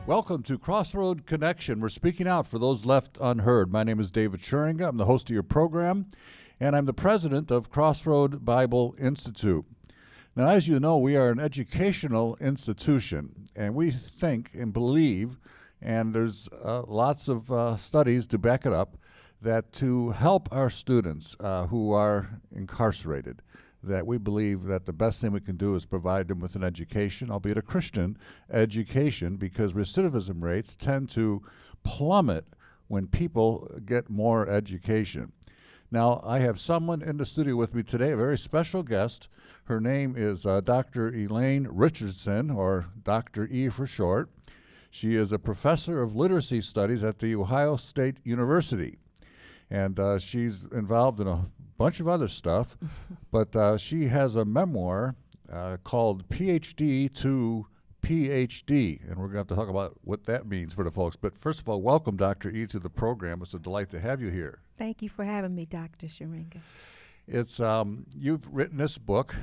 Welcome to Crossroad Connection. We're speaking out for those left unheard. My name is David Schuringa. I'm the host of your program, and I'm the president of Crossroad Bible Institute. Now, as you know, we are an educational institution, and we think and believe, and there's lots of studies to back it up, that to help our students who are incarcerated, that we believe that the best thing we can do is provide them with an education, albeit a Christian education, because recidivism rates tend to plummet when people get more education. Now, I have someone in the studio with me today, a very special guest. Her name is Dr. Elaine Richardson, or Dr. E for short. She is a professor of literacy studies at the Ohio State University. And she's involved in a bunch of other stuff, but she has a memoir called PhD to PhD, and we're going to have to talk about what that means for the folks. But first of all, welcome, Dr. E, to the program. It's a delight to have you here. Thank you for having me, Dr. Schuringa. It's you've written this book.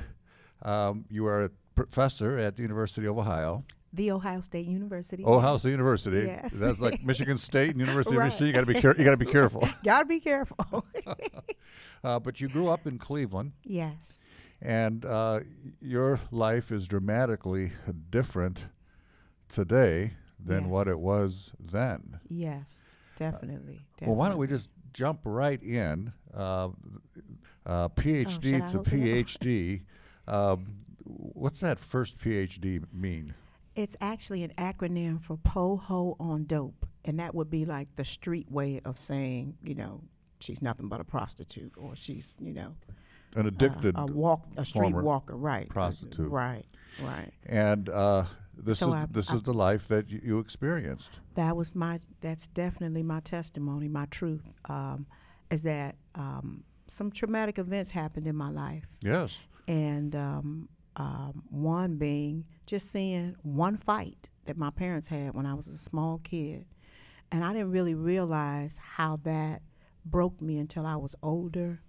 You are a professor at the University of Ohio. The Ohio State University. Ohio State University. Yes. That's like Michigan State and University Right. of Michigan. You got to be careful. Got to be careful. But you grew up in Cleveland. Yes. And your life is dramatically different today than what it was then. Yes, definitely. Well, why don't we just jump right in, PhD to PhD. What's that first PhD mean? It's actually an acronym for Po-Ho on Dope, and that would be like the street way of saying, she's nothing but a prostitute, or she's, an addicted a street walker, right? Prostitute, right. And this is the life that you experienced. That's definitely my testimony. My truth is that some traumatic events happened in my life. Yes. And one being just seeing one fight that my parents had when I was a small kid. And I didn't really realize how that broke me until I was older,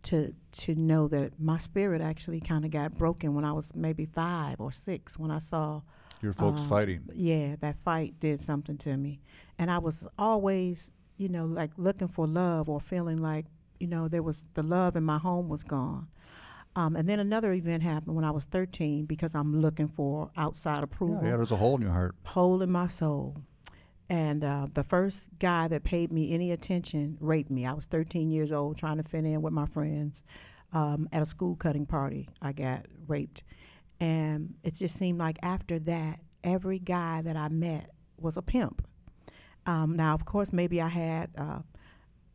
to know that my spirit actually kind of got broken when I was maybe 5 or 6, when I saw your folks fighting. Yeah, that fight did something to me. And I was always, like looking for love, or feeling like, there was the love in my home was gone. And then another event happened when I was 13, because I'm looking for outside approval. Yeah, there's a hole in your heart. Hole in my soul. And the first guy that paid me any attention raped me. I was 13 years old, trying to fit in with my friends. At a school cutting party, I got raped. And it just seemed like after that, every guy that I met was a pimp. Now, of course, maybe I had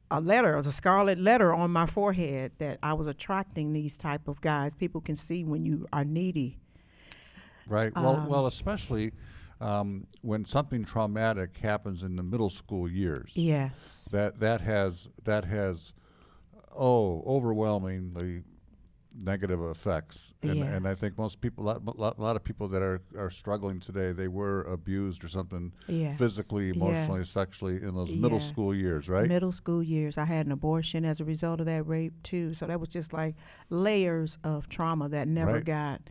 a scarlet letter on my forehead that I was attracting these type of guys. People can see when you are needy. Right. Well, especially when something traumatic happens in the middle school years. Yes. That has overwhelmingly negative effects. And I think most people, a lot of people that are struggling today, they were abused or something physically, emotionally, sexually in those middle school years, right? Middle school years. I had an abortion as a result of that rape too. So that was just like layers of trauma that never got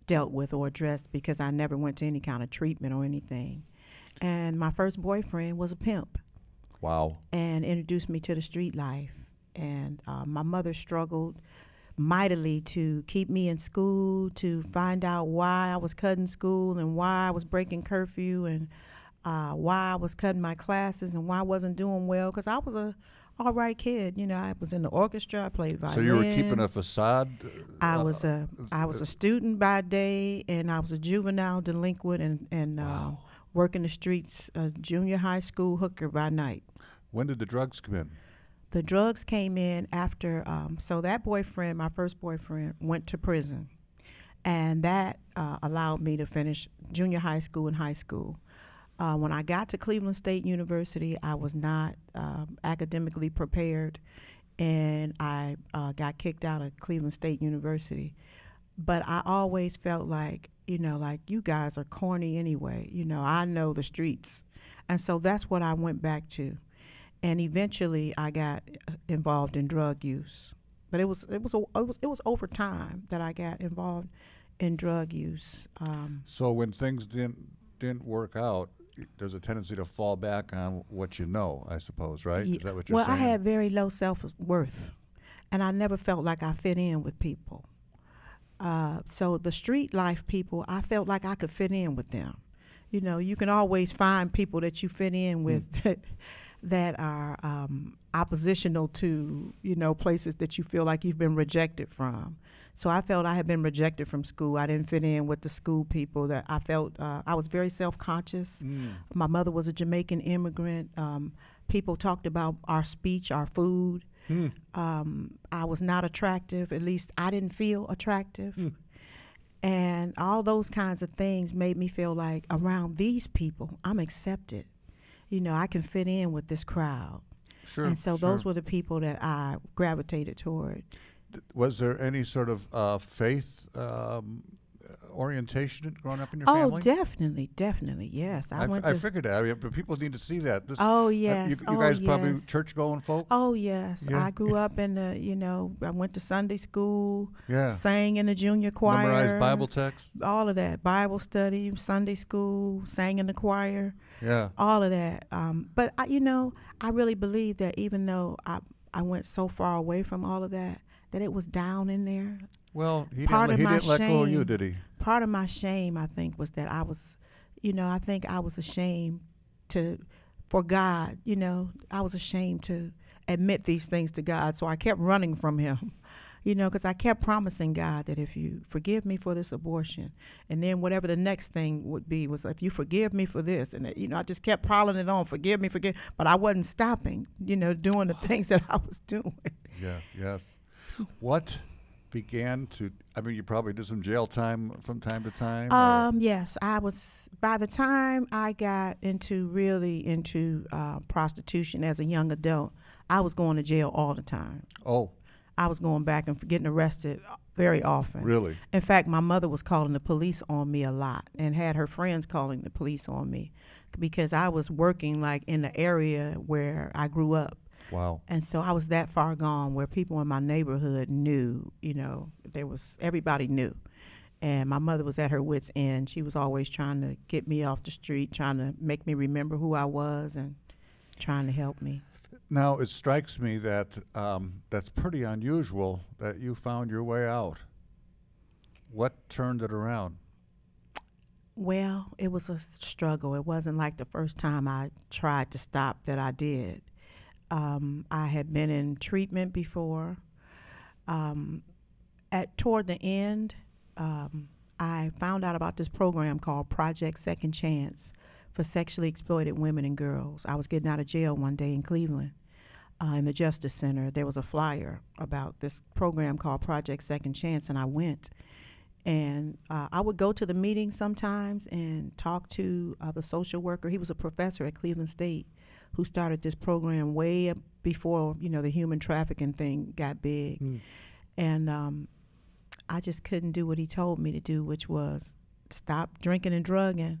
dealt with or addressed, because I never went to any kind of treatment or anything. And my first boyfriend was a pimp. Wow. And introduced me to the street life. And my mother struggled mightily to keep me in school, to find out why I was cutting school and why I was breaking curfew, and why I was cutting my classes and why I wasn't doing well, because I was a all right kid. I was in the orchestra, I played violin. So you were keeping a facade? I was a student by day, and I was a juvenile delinquent and working the streets, a junior high school hooker by night. When did the drugs come in? The drugs came in after, so that boyfriend, my first boyfriend, went to prison. And that allowed me to finish junior high school and high school. When I got to Cleveland State University, I was not academically prepared, and I got kicked out of Cleveland State University. But I always felt like, like you guys are corny anyway. I know the streets. And so that's what I went back to. And eventually I got involved in drug use. But it was over time that I got involved in drug use. So when things didn't work out, there's a tendency to fall back on what you know, I suppose, right? Yeah. Is that what you're Well, saying? I had very low self-worth, and I never felt like I fit in with people. So the street life people, I felt like I could fit in with them. You know, you can always find people that you fit in with that are oppositional to, you know, places that you feel like you've been rejected from. So I felt I had been rejected from school. I didn't fit in with the school people. That I felt I was very self-conscious. My mother was a Jamaican immigrant. People talked about our speech, our food. I was not attractive. At least I didn't feel attractive. And all those kinds of things made me feel like around these people, I'm accepted. You know, I can fit in with this crowd. Sure. And so those were the people that I gravitated toward. Was there any sort of faith orientation growing up in your family? Oh, definitely, yes. I figured that. I mean, but people need to see that. Oh, yes. You guys probably church-going folk? Oh, yes. Yeah. I grew up in the, you know, I went to Sunday school, Yeah. sang in the junior choir. Memorized Bible text? All of that. Bible study, Sunday school, sang in the choir. Yeah. All of that. But, you know, I really believe that even though I went so far away from all of that it was down in there. Well, he didn't let go of you, did he? Part of my shame, I think, was that I was, you know, I think I was ashamed for God, you know, I was ashamed to admit these things to God. So I kept running from him, you know, because I kept promising God that if you forgive me for this abortion, and then whatever the next thing would be was if you forgive me for this, and, you know, I just kept piling it on, forgive me, but I wasn't stopping, you know, doing the things that I was doing. Yes. What began to, I mean, you probably did some jail time from time to time? Yes, I was, by the time I got really into prostitution as a young adult, I was going to jail all the time. Oh. I was going back and getting arrested very often. Really? In fact, my mother was calling the police on me a lot and had her friends calling the police on me because I was working like in the area where I grew up. Wow. And so I was that far gone where people in my neighborhood knew, you know, everybody knew. And my mother was at her wit's end. She was always trying to get me off the street, trying to make me remember who I was and trying to help me. Now, it strikes me that that's pretty unusual that you found your way out. What turned it around? Well, it was a struggle. It wasn't like the first time I tried to stop that I did. I had been in treatment before. Toward the end, I found out about this program called Project Second Chance for sexually exploited women and girls. I was getting out of jail one day in Cleveland, in the Justice Center. There was a flyer about this program called Project Second Chance, and I went. And I would go to the meeting sometimes and talk to the social worker. He was a professor at Cleveland State who started this program way up before, you know, the human trafficking thing got big. And I just couldn't do what he told me to do, which was stop drinking and drugging,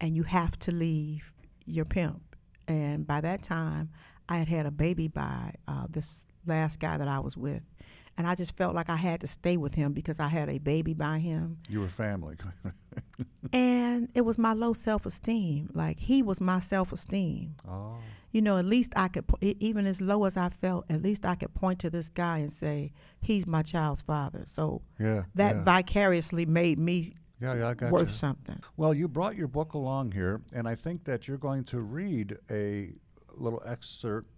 and you have to leave your pimp. And by that time, I had had a baby by this last guy that I was with. And I just felt like I had to stay with him because I had a baby by him. You were family. And it was my low self-esteem. Like, he was my self-esteem. Oh. You know, at least I could, even as low as I felt, at least I could point to this guy and say, he's my child's father. So that vicariously made me I got worth you. something. Well, you brought your book along here, and I think that you're going to read a little excerpt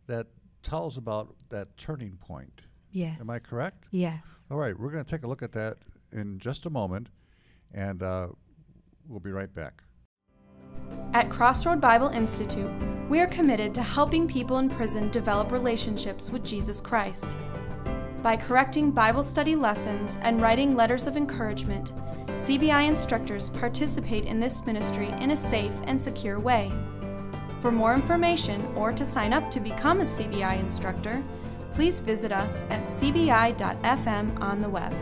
that tells about that turning point. Yes. Am I correct? Yes. All right, we're going to take a look at that in just a moment, and we'll be right back. At Crossroad Bible Institute, we are committed to helping people in prison develop relationships with Jesus Christ. By correcting Bible study lessons and writing letters of encouragement, CBI instructors participate in this ministry in a safe and secure way. For more information or to sign up to become a CBI instructor, please visit us at cbi.fm on the web.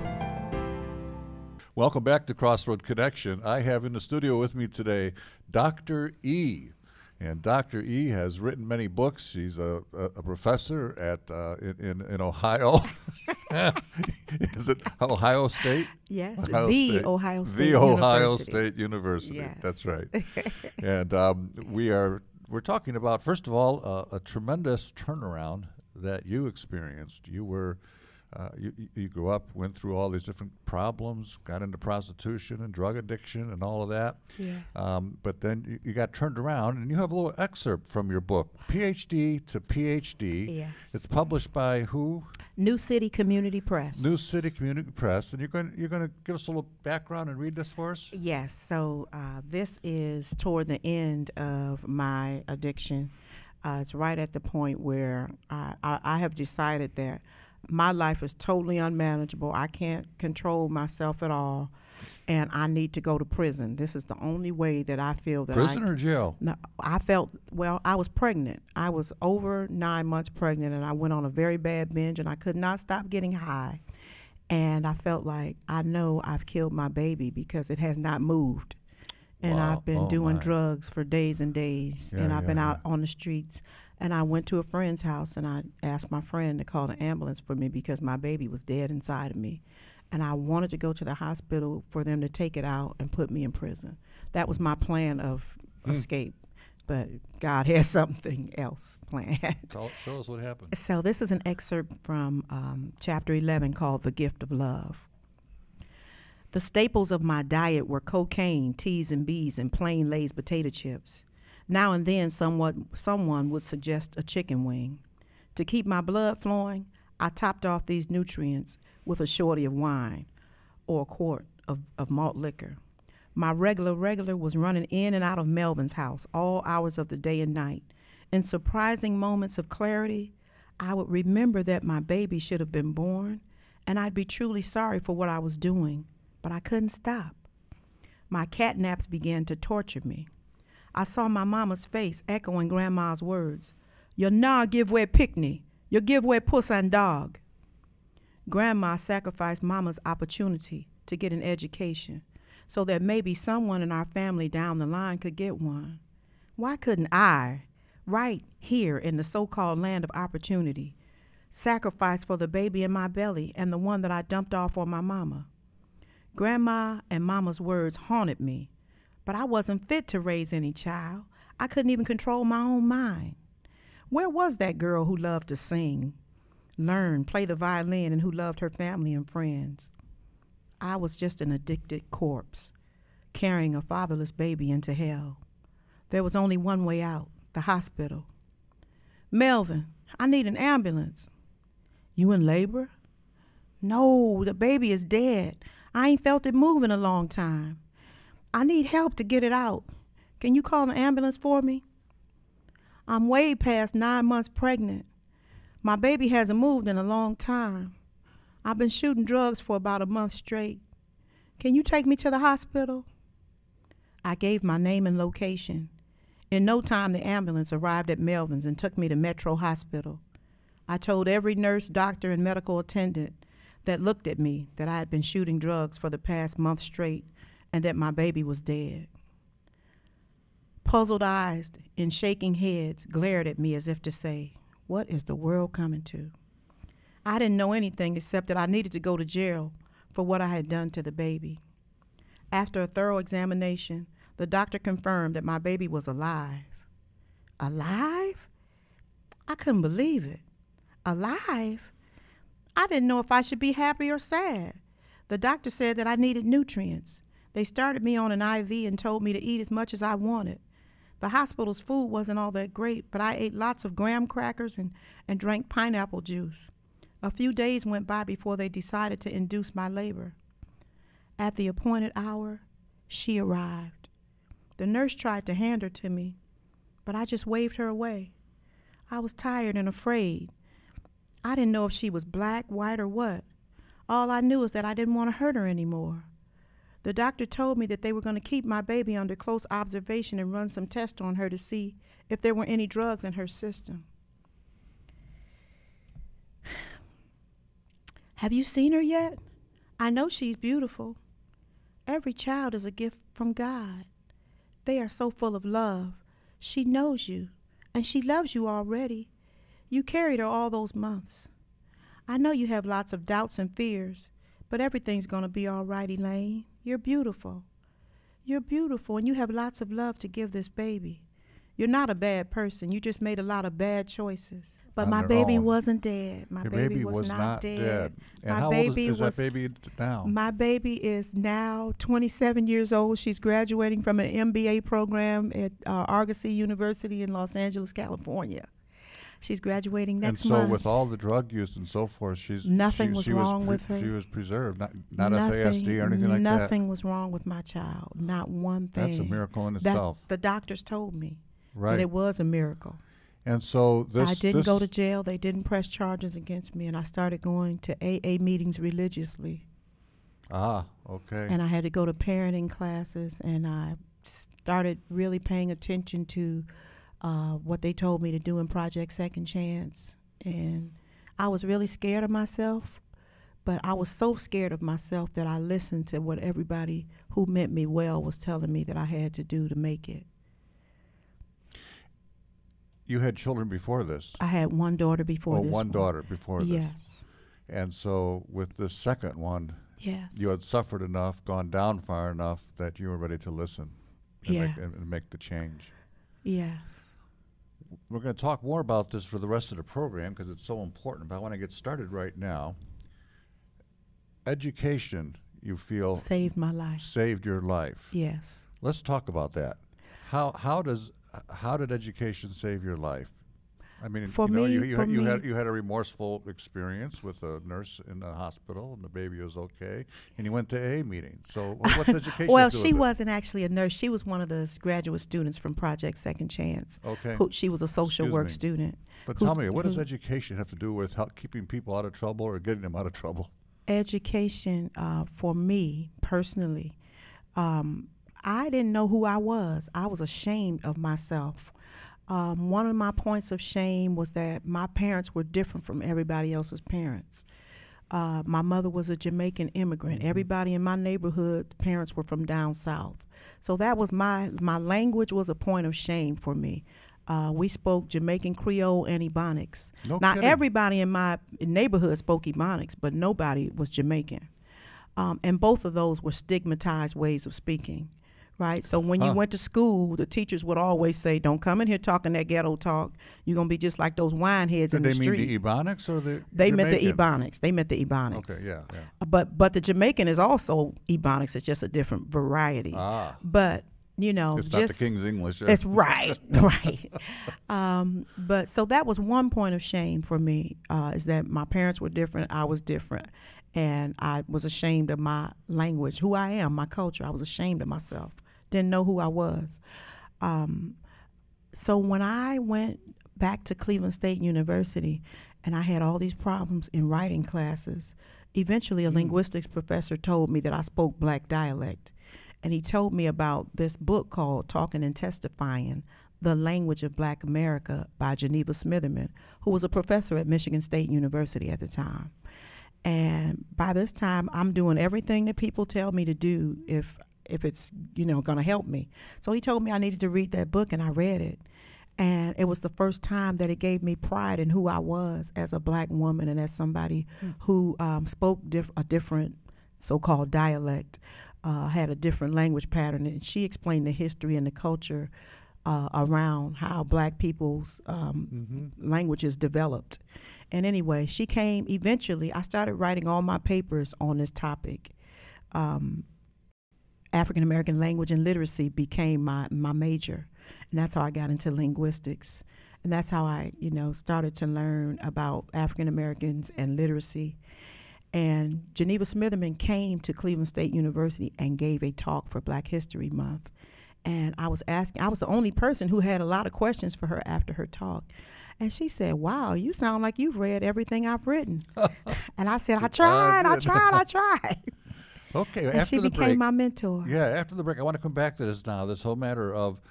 Welcome back to Crossroad Connection. I have in the studio with me today Dr. E. And Dr. E has written many books. She's a professor in Ohio. Is it Ohio State? Yes, Ohio the State. Ohio State The University. Ohio State University. Yes. That's right. And we're talking about, first of all, a tremendous turnaround that you experienced. You were you grew up, went through all these different problems, got into prostitution and drug addiction and all of that. Yeah. But then you got turned around, and you have a little excerpt from your book, PhD to PhD. Yes. It's published by who? New City Community Press. New City Community Press. And you're going to give us a little background and read this for us? Yes. So this is toward the end of my addiction. It's right at the point where I have decided that my life is totally unmanageable. I can't control myself at all, and I need to go to prison. This is the only way that I feel that prison or jail? No, I felt, well, I was pregnant. I was over 9 months pregnant, and I went on a very bad binge, and I could not stop getting high. And I felt like, I know I've killed my baby because it has not moved. And Wow. I've been Oh, doing my. drugs for days and days, Yeah, and I've been yeah, out on the streets. And I went to a friend's house, and I asked my friend to call the ambulance for me because my baby was dead inside of me. And I wanted to go to the hospital for them to take it out and put me in prison. That was my plan of escape. But God has something else planned. Show us what happened. So this is an excerpt from chapter 11 called The Gift of Love. The staples of my diet were cocaine, T's and B's, and plain Lay's potato chips. Now and then someone would suggest a chicken wing. To keep my blood flowing, I topped off these nutrients with a shorty of wine or a quart of malt liquor. My regular was running in and out of Melvin's house all hours of the day and night. In surprising moments of clarity, I would remember that my baby should have been born, and I'd be truly sorry for what I was doing, but I couldn't stop. My catnaps began to torture me. I saw my mama's face echoing Grandma's words. You nah give way picnic. You give way puss and dog. Grandma sacrificed Mama's opportunity to get an education so that maybe someone in our family down the line could get one. Why couldn't I, right here in the so-called land of opportunity, sacrifice for the baby in my belly and the one that I dumped off on my mama? Grandma and Mama's words haunted me. But I wasn't fit to raise any child. I couldn't even control my own mind. Where was that girl who loved to sing, learn, play the violin, and who loved her family and friends? I was just an addicted corpse, carrying a fatherless baby into hell. There was only one way out, the hospital. Melvin, I need an ambulance. You in labor? No, the baby is dead. I ain't felt it move in a long time. I need help to get it out. Can you call an ambulance for me? I'm way past 9 months pregnant. My baby hasn't moved in a long time. I've been shooting drugs for about a month straight. Can you take me to the hospital? I gave my name and location. In no time, the ambulance arrived at Melvin's and took me to Metro Hospital. I told every nurse, doctor, and medical attendant that looked at me that I had been shooting drugs for the past month straight and that my baby was dead. Puzzled eyes and shaking heads glared at me as if to say, what is the world coming to? I didn't know anything except that I needed to go to jail for what I had done to the baby. After a thorough examination, the doctor confirmed that my baby was alive. Alive? I couldn't believe it. Alive? I didn't know if I should be happy or sad. The doctor said that I needed nutrients. They started me on an IV and told me to eat as much as I wanted. The hospital's food wasn't all that great, but I ate lots of graham crackers and drank pineapple juice. A few days went by before they decided to induce my labor. At the appointed hour, she arrived. The nurse tried to hand her to me, but I just waved her away. I was tired and afraid. I didn't know if she was black, white, or what. All I knew is that I didn't want to hurt her anymore. The doctor told me that they were going to keep my baby under close observation and run some tests on her to see if there were any drugs in her system. Have you seen her yet? I know she's beautiful. Every child is a gift from God. They are so full of love. She knows you, and she loves you already. You carried her all those months. I know you have lots of doubts and fears, but everything's going to be all right, Elaine. You're beautiful. You're beautiful, and you have lots of love to give this baby. You're not a bad person. You just made a lot of bad choices. But my baby wasn't dead. My baby was not dead. And how old is that baby now? My baby is now 27 years old. She's graduating from an MBA program at Argosy University in Los Angeles, California. She's graduating next month. And so with all the drug use and so forth, nothing was wrong with her. She was preserved, not FASD or anything like that. Nothing was wrong with my child, not one thing. That's a miracle in itself. The doctors told me that it was a miracle. And so I didn't go to jail. They didn't press charges against me, and I started going to AA meetings religiously. Ah, okay. And I had to go to parenting classes, and I started really paying attention to what they told me to do in Project Second Chance. And I was really scared of myself, but I was so scared of myself that I listened to what everybody who meant me well was telling me that I had to do to make it. You had children before this? I had one daughter before this. One daughter before this. Yes. And so with the second one, yes, you had suffered enough, gone down far enough that you were ready to listen and make the change. Yes. We're going to talk more about this for the rest of the program because it's so important, but I want to get started right now. Education, you feel, saved my life. Saved your life. Yes. Let's talk about that. How did education save your life? I mean, you had a remorseful experience with a nurse in the hospital, and the baby was okay, and you went to AA meetings. So what's education? Well, she wasn't actually a nurse. She was one of the graduate students from Project Second Chance. Okay. She was a social work student. But tell me, what does education have to do with keeping people out of trouble or getting them out of trouble? Education, for me personally, I didn't know who I was. I was ashamed of myself. One of my points of shame was that my parents were different from everybody else's parents. My mother was a Jamaican immigrant. Mm-hmm. Everybody in my neighborhood, the parents were from down south. So that was my language was a point of shame for me. We spoke Jamaican Creole and Ebonics. Now, everybody in my neighborhood spoke Ebonics, but nobody was Jamaican. And both of those were stigmatized ways of speaking. Right, so when you went to school, the teachers would always say, "Don't come in here talking that ghetto talk. You're gonna be just like those wine heads in the street." Did they mean the Ebonics or the? They meant the Ebonics. They meant the Ebonics. Okay, yeah. But the Jamaican is also Ebonics. It's just a different variety. But it's not the King's English. It's right. But so that was one point of shame for me, is that my parents were different. I was different. And I was ashamed of my language, who I am, my culture. I was ashamed of myself. Didn't know who I was. So when I went back to Cleveland State University and I had all these problems in writing classes, eventually a linguistics professor told me that I spoke black dialect. And he told me about this book called Talking and Testifying, The Language of Black America by Geneva Smitherman, who was a professor at Michigan State University at the time. And by this time, I'm doing everything that people tell me to do if it's, going to help me. So he told me I needed to read that book, and I read it. And it was the first time that it gave me pride in who I was as a black woman and as somebody who spoke a different so-called dialect, had a different language pattern. And she explained the history and the culture around how black people's languages developed. And anyway, she came eventually. I started writing all my papers on this topic. African American language and literacy became my major. And that's how I got into linguistics. And that's how I, started to learn about African Americans and literacy. And Geneva Smitherman came to Cleveland State University and gave a talk for Black History Month. And I was the only person who had a lot of questions for her after her talk. And she said, "Wow, you sound like you've read everything I've written." And I said, I tried. Okay, and she became my mentor. Yeah, after the break, I want to come back to this now, this whole matter of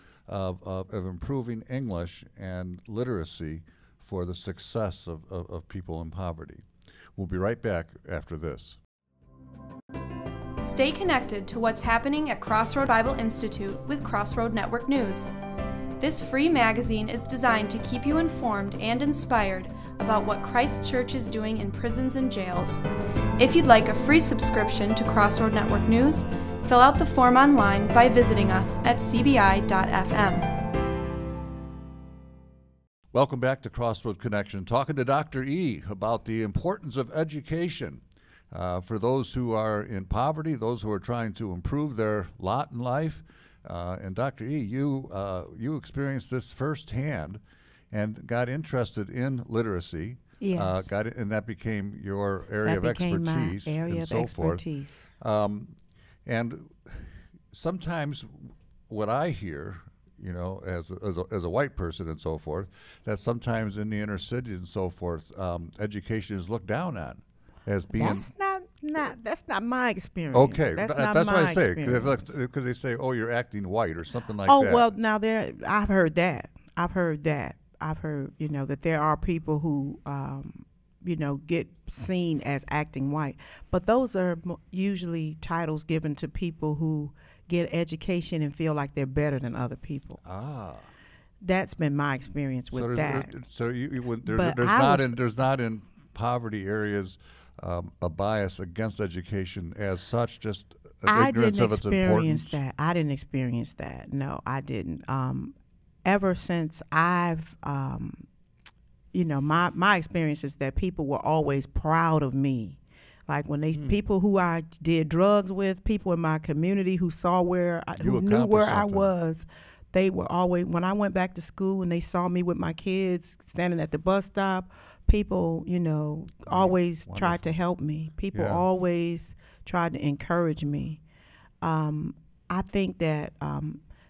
improving English and literacy for the success of people in poverty. We'll be right back after this. Stay connected to what's happening at Crossroad Bible Institute with Crossroad Network News. This free magazine is designed to keep you informed and inspired about what Christ Church is doing in prisons and jails. If you'd like a free subscription to Crossroad Network News, fill out the form online by visiting us at cbi.fm. Welcome back to Crossroad Connection, talking to Dr. E about the importance of education for those who are in poverty, those who are trying to improve their lot in life. And Dr. E, you experienced this firsthand and got interested in literacy. Yes. And that became your area of expertise. My area of expertise. And sometimes what I hear, you know, as a white person and so forth, that sometimes in the inner cities and so forth, education is looked down on as being. That's not my experience. Okay, that's what I say, because they say, "Oh, you're acting white" or something like that. Oh well, now I've heard that. I've heard, you know, that there are people who, you know, get seen as acting white, but those are usually titles given to people who get education and feel like they're better than other people. That's been my experience with that. So there's not in poverty areas a bias against education as such, just ignorance of its importance. I didn't experience that. No, I didn't. Ever since I've, you know, my experience is that people were always proud of me. Like when people who I did drugs with, people in my community who saw who knew where I was, they were always, when I went back to school and they saw me with my kids standing at the bus stop, people, you know, always tried to help me. People always tried to encourage me. I think that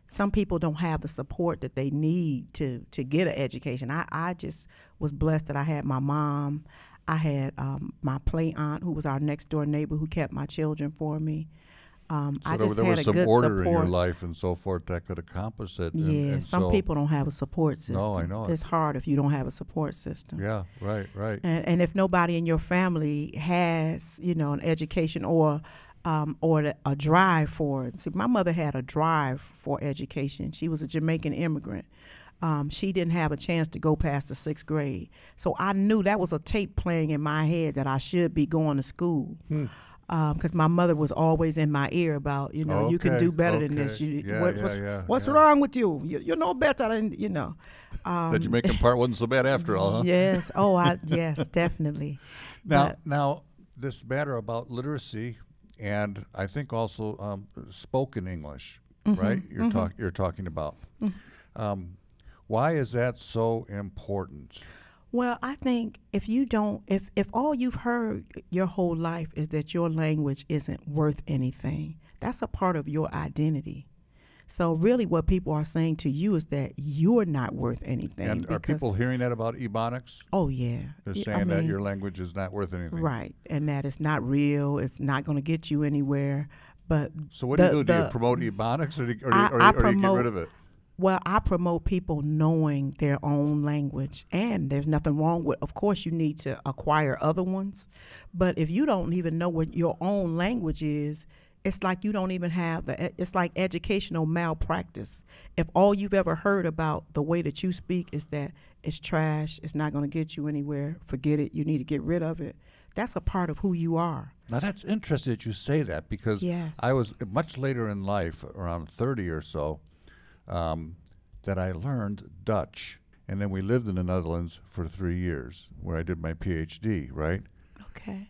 some people don't have the support that they need to get an education. I just was blessed that I had my mom. I had my play aunt, who was our next door neighbor, who kept my children for me. I just there had was a some good order support in your life and so forth that could accomplish it. Yeah, some people don't have a support system. No, I know it's hard if you don't have a support system. Yeah, right. And if nobody in your family has, you know, an education or a drive for it. See, my mother had a drive for education. She was a Jamaican immigrant. She didn't have a chance to go past the 6th grade. So I knew that was a tape playing in my head that I should be going to school. Because my mother was always in my ear about, you know, you can do better than this. What's wrong with you? You know better than, you know. The Jamaican part wasn't so bad after all, huh? Yes. Yes, definitely. Now, this matter about literacy, and I think also spoken English, right? You're talking about. Why is that so important? Well, I think if all you've heard your whole life is that your language isn't worth anything, that's a part of your identity. So really what people are saying to you is that you're not worth anything. And are people hearing that about Ebonics? Oh, yeah. They're saying that your language is not worth anything. Right, and that it's not real, it's not going to get you anywhere. But so what do you do? Do you promote Ebonics or do you get rid of it? Well, I promote people knowing their own language, and there's nothing wrong with, of course, you need to acquire other ones, but if you don't even know what your own language is, it's like you don't even have it's like educational malpractice. If all you've ever heard about the way that you speak is that it's trash, it's not going to get you anywhere, forget it, you need to get rid of it. That's a part of who you are. Now, that's interesting that you say that, because I was much later in life, around 30 or so, that I learned Dutch. And then we lived in the Netherlands for 3 years, where I did my PhD, right? Okay.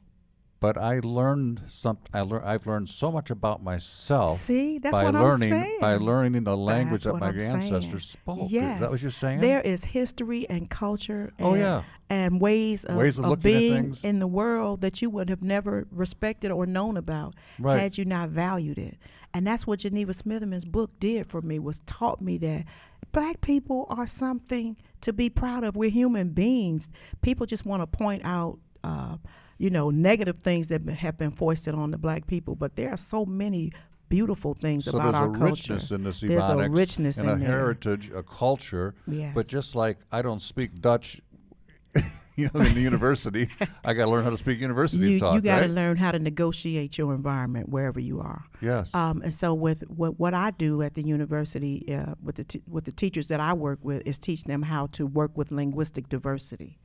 But I've learned so much about myself. See, that's what I'm saying. By learning the language that my ancestors spoke. Yes. Is that what you're saying? There is history and culture and, and ways of being in the world that you would have never respected or known about had you not valued it. And that's what Geneva Smitherman's book did for me, was taught me that Black people are something to be proud of. We're human beings. People just want to point out you know, negative things that have been foisted on the Black people, but there are so many beautiful things about our culture. There's a richness in this Ebonics, there's a richness and in a there. heritage, a culture. Yes. But just like I don't speak Dutch, you know, in the university, I got to learn how to speak university talk. You got to learn how to negotiate your environment wherever you are. Yes. And so with what I do at the university with the teachers that I work with is teach them how to work with linguistic diversity.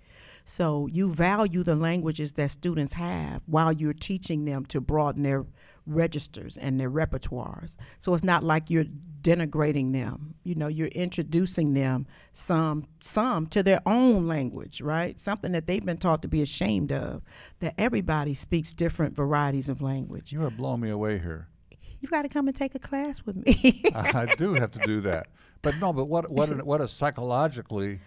So you value the languages that students have while you're teaching them to broaden their registers and their repertoires. So it's not like you're denigrating them. You know, you're introducing them some to their own language, right? Something that they've been taught to be ashamed of, that everybody speaks different varieties of language. You are blowing me away here. You got to come and take a class with me. I do have to do that. But no, but what a psychologically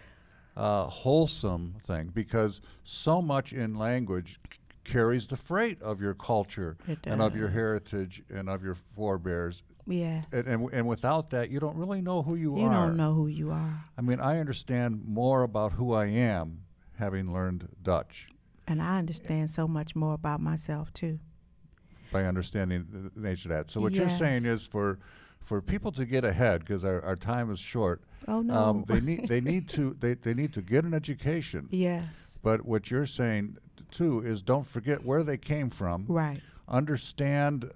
wholesome thing, because so much in language carries the freight of your culture and of your heritage and of your forebears. Yes. And without that, you don't really know who you are. You don't know who you are. I mean, I understand more about who I am having learned Dutch. And I understand so much more about myself, too. By understanding the nature of that. So what Yes. you're saying is for people to get ahead, because our time is short. Oh, no. They need to get an education. Yes. But what you're saying too is don't forget where they came from. Right. Understand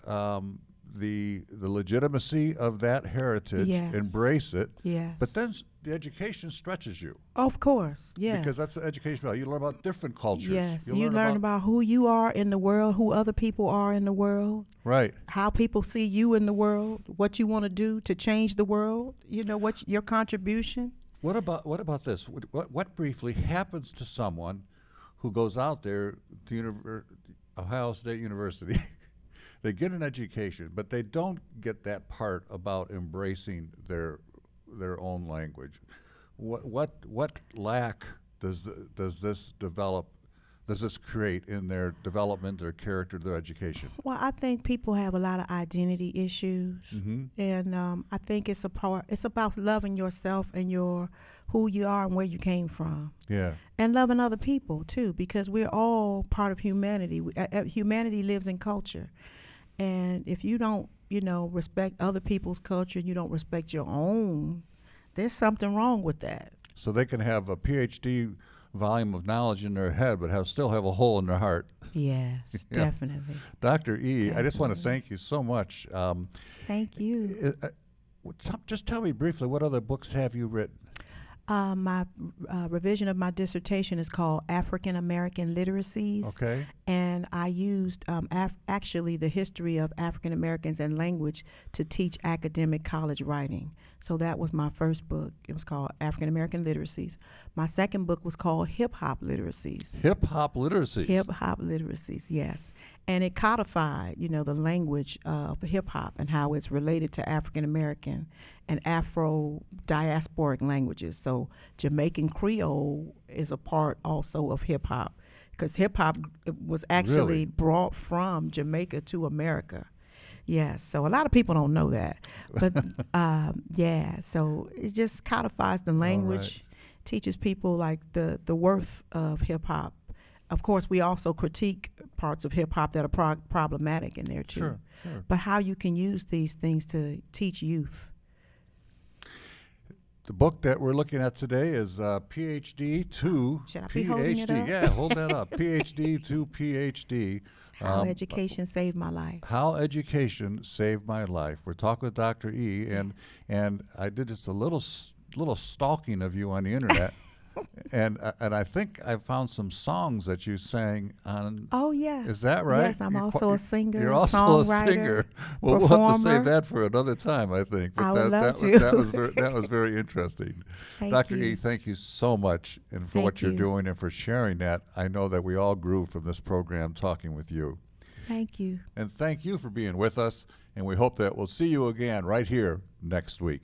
the legitimacy of that heritage. Yes. Embrace it. Yes. But then the education stretches you. Of course. Yes. Because that's what education is about. You learn about different cultures. Yes. You learn about who you are in the world, who other people are in the world. Right. How people see you in the world, what you want to do to change the world, you know, what's your contribution. What about this? What briefly happens to someone who goes out there to Ohio State University? They get an education, but they don't get that part about embracing their own language. What lack does this develop? Does this create in their development, their character, their education? Well, I think people have a lot of identity issues, and I think it's about loving yourself and who you are and where you came from. Yeah. And loving other people too, because we're all part of humanity. Humanity lives in culture, and if you don't, respect other people's culture, you don't respect your own, there's something wrong with that. So they can have a PhD volume of knowledge in their head, but still have a hole in their heart. Yes, Yeah. definitely. Dr. E, Definitely. I just want to thank you so much. Thank you. Just tell me briefly, what other books have you written? My revision of my dissertation is called African American Literacies. Okay. And I used actually the history of African Americans and language to teach academic college writing. So that was my first book. It was called African American Literacies. My second book was called Hip Hop Literacies. Hip Hop Literacies. Hip Hop Literacies, yes. And it codified, the language of hip hop and how it's related to African American and Afro diasporic languages. So Jamaican Creole is a part also of hip hop, because hip hop was actually Really? brought from Jamaica to America. Yes, so a lot of people don't know that. But yeah, so it just codifies the language, teaches people like the worth of hip hop. Of course, we also critique parts of hip hop that are problematic in there too. Sure. But how you can use these things to teach youth. The book that we're looking at today is PhD to Should I be holding it PhD. up? Yeah, hold that up. PhD to PhD. How education saved my life. How Education Saved My Life. We're talking with Dr. E, and I did just a little stalking of you on the internet, and I think I found some songs that you sang on. Oh yes. Is that right? Yes, I'm also a singer. You're also songwriter, a singer. Well, we'll have to save that for another time, I think. But I would love to. That was very interesting. Thank Dr. you. E, thank you so much and for what Thank you're you. doing and for sharing that. I know that we all grew from this program talking with you. Thank you. And thank you for being with us, and we hope that we'll see you again right here next week.